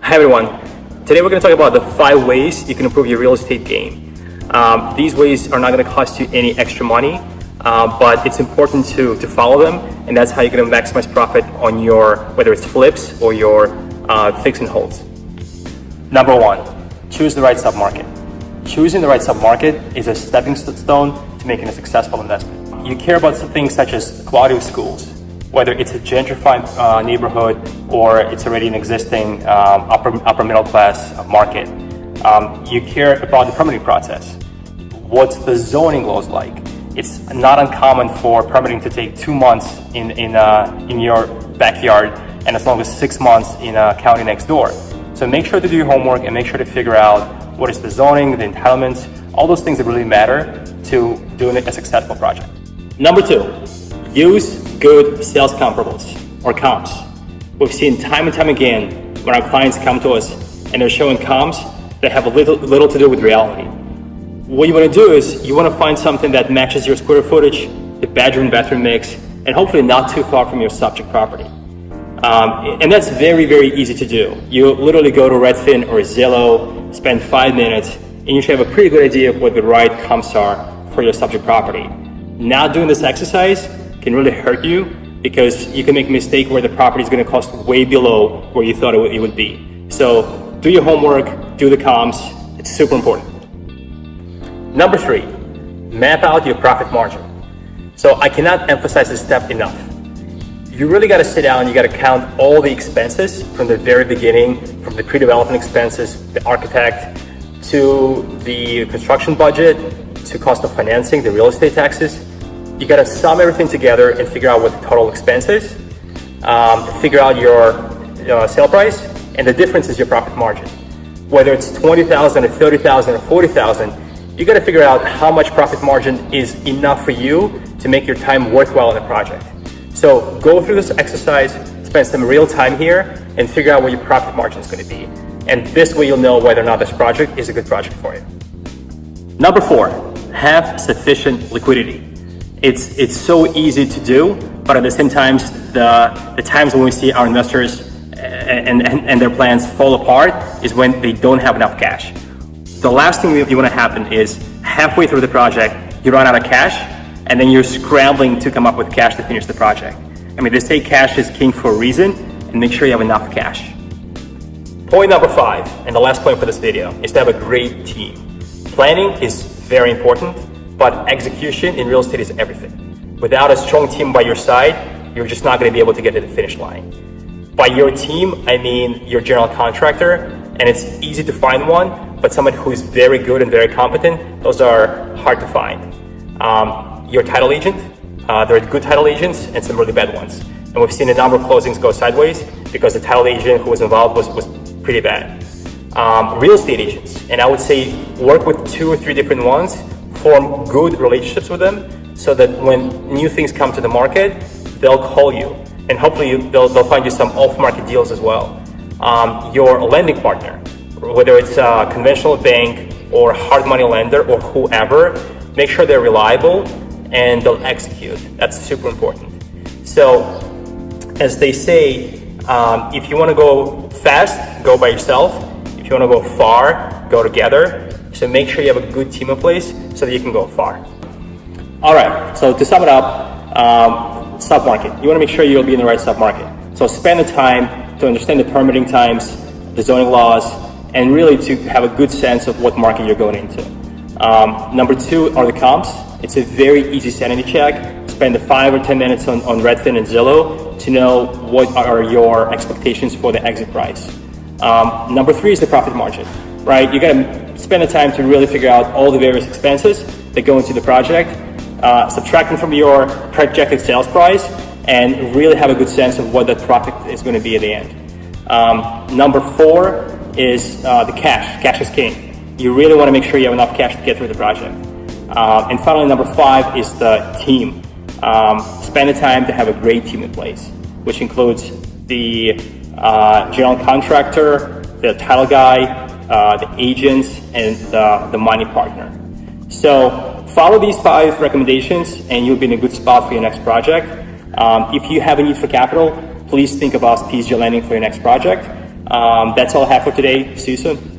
Hi everyone. Today we're going to talk about the 5 ways you can improve your real estate game. These ways are not going to cost you any extra money, but it's important to follow them, and that's how you're going to maximize profit on your, whether it's flips or your fix and holds. Number 1, choose the right submarket. Choosing the right submarket is a stepping stone to making a successful investment. You care about some things such as quality of schools, whether it's a gentrified neighborhood or it's already an existing upper middle class market. You care about the permitting process. What's the zoning laws like? It's not uncommon for permitting to take 2 months in your backyard and as long as 6 months in a county next door. So make sure to do your homework and make sure to figure out what is the zoning, the entitlements, all those things that really matter to doing a successful project. Number 2, use good sales comparables or comps. We've seen time and time again when our clients come to us and they're showing comps that have little to do with reality. What you want to do is you want to find something that matches your square footage, the bedroom and bathroom mix, and hopefully not too far from your subject property. And that's very, very easy to do. You literally go to Redfin or Zillow, spend 5 minutes, and you should have a pretty good idea of what the right comps are for your subject property. Not doing this exercise can really hurt you because you can make a mistake where the property is going to cost way below where you thought it would be. So do your homework, do the comps. It's super important. Number 3, map out your profit margin. So I cannot emphasize this step enough. You really got to sit down, you got to count all the expenses from the very beginning, from the pre-development expenses, the architect, to the construction budget, to cost of financing, the real estate taxes. You got to sum everything together and figure out what the total expense is, figure out your sale price, and the difference is your profit margin. Whether it's $20,000 or $30,000 or $40,000, you got to figure out how much profit margin is enough for you to make your time worthwhile in a project. So go through this exercise, spend some real time here, and figure out what your profit margin is going to be. And this way you'll know whether or not this project is a good project for you. Number 4, have sufficient liquidity. It's so easy to do, but at the same time, the times when we see our investors and their plans fall apart is when they don't have enough cash. The last thing you want to happen is halfway through the project, you run out of cash, and then you're scrambling to come up with cash to finish the project. I mean, they say cash is king for a reason, and make sure you have enough cash. Point number 5, and the last point for this video, is to have a great team. Planning is very important, but execution in real estate is everything. Without a strong team by your side, you're just not going to be able to get to the finish line. By your team, I mean your general contractor, and it's easy to find one, but someone who is very good and very competent, those are hard to find. Your title agent, there are good title agents and some really bad ones. And we've seen a number of closings go sideways because the title agent who was involved was pretty bad. Real estate agents, and I would say work with 2 or 3 different ones, form good relationships with them so that when new things come to the market, they'll call you. And hopefully they'll find you some off-market deals as well. Your lending partner, whether it's a conventional bank or hard money lender or whoever, make sure they're reliable and they'll execute. That's super important. So as they say, if you want to go fast, go by yourself. If you want to go far, go together. So make sure you have a good team in place so that you can go far. All right, so to sum it up, submarket. You want to make sure you'll be in the right submarket. So spend the time to understand the permitting times, the zoning laws, and really to have a good sense of what market you're going into. Number 2 are the comps. It's a very easy sanity check. Spend the 5 or 10 minutes on Redfin and Zillow to know what are your expectations for the exit price. Number 3 is the profit margin, right? You gotta spend the time to really figure out all the various expenses that go into the project, subtract them from your projected sales price, and really have a good sense of what that profit is going to be at the end. Number 4 is the cash. Cash is king. You really want to make sure you have enough cash to get through the project. And finally, number 5 is the team. Spend the time to have a great team in place, which includes the general contractor, the title guy, the agents, and the money partner. So follow these 5 recommendations and you'll be in a good spot for your next project. If you have a need for capital, please think about PSG Lending for your next project. That's all I have for today. See you soon.